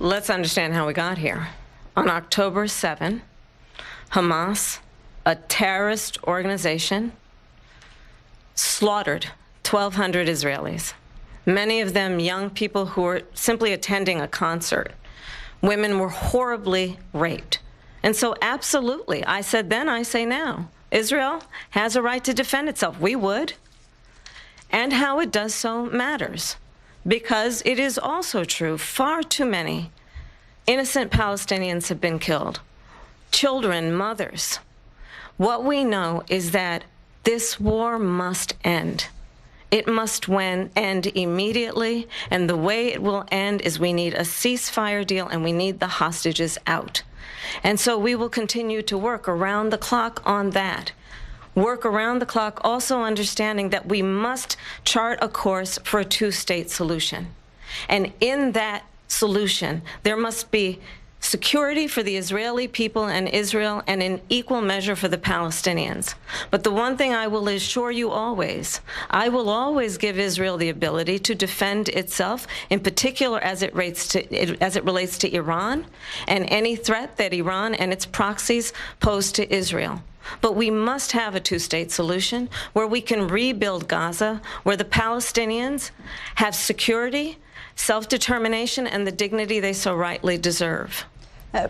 let's understand how we got here. On October 7, Hamas, a terrorist organization, slaughtered 1,200 Israelis, many of them young people who were simply attending a concert. Women were horribly raped. And so absolutely, I said then, I say now, Israel has a right to defend itself. We would. And how it does so matters, because it is also true, far too many innocent Palestinians have been killed. Children, mothers. What we know is that this war must end. It must end immediately, and the way it will end is we need a ceasefire deal and we need the hostages out. And so we will continue to work around the clock on that. Work around the clock, also understanding that we must chart a course for a two-state solution. And in that solution, there must be security for the Israeli people and Israel, and in equal measure for the Palestinians. But the one thing I will assure you always, I will always give Israel the ability to defend itself, in particular as it relates to Iran and any threat that Iran and its proxies pose to Israel. But we must have a two-state solution where we can rebuild Gaza, where the Palestinians have security, self-determination, and the dignity they so rightly deserve.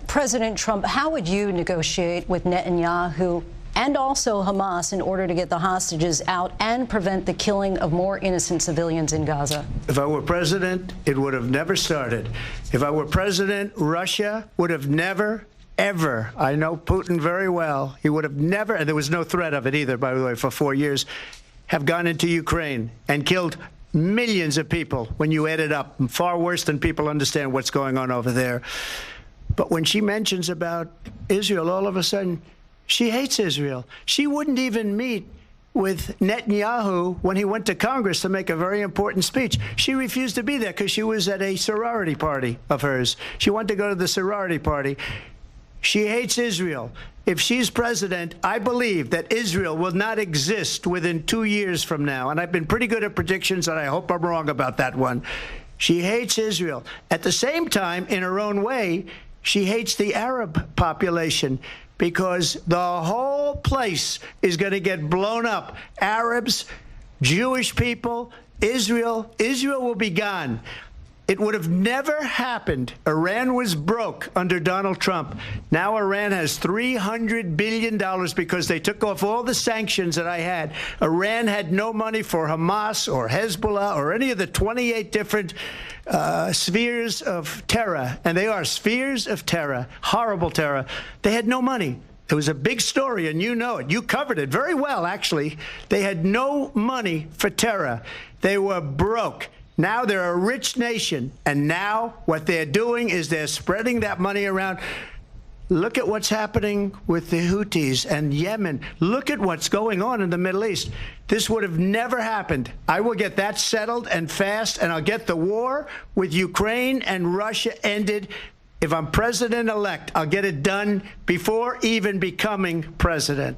President Trump, how would you negotiate with Netanyahu and also Hamas in order to get the hostages out and prevent the killing of more innocent civilians in Gaza? If I were president, it would have never started. If I were president, Russia would have never, ever, I know Putin very well, he would have never, and there was no threat of it either, by the way, for 4 years, have gone into Ukraine and killed millions of people when you add it up, far worse than people understand what's going on over there. But when she mentions about Israel, all of a sudden, she hates Israel. She wouldn't even meet with Netanyahu when he went to Congress to make a very important speech. She refused to be there because she was at a sorority party of hers. She wanted to go to the sorority party. She hates Israel. If she's president, I believe that Israel will not exist within 2 years from now. And I've been pretty good at predictions, and I hope I'm wrong about that one. She hates Israel. At the same time, in her own way, she hates the Arab population because the whole place is going to get blown up. Arabs, Jewish people, Israel will be gone. It would have never happened. Iran was broke under Donald Trump. Now Iran has $300 billion because they took off all the sanctions that I had. Iran had no money for Hamas or Hezbollah or any of the 28 different spheres of terror. And they are spheres of terror, horrible terror. They had no money. It was a big story, and you know it. You covered it very well, actually. They had no money for terror. They were broke. Now they're a rich nation, and now what they're doing is they're spreading that money around. Look at what's happening with the Houthis and Yemen. Look at what's going on in the Middle East. This would have never happened. I will get that settled and fast, and I'll get the war with Ukraine and Russia ended. If I'm president-elect, I'll get it done before even becoming president.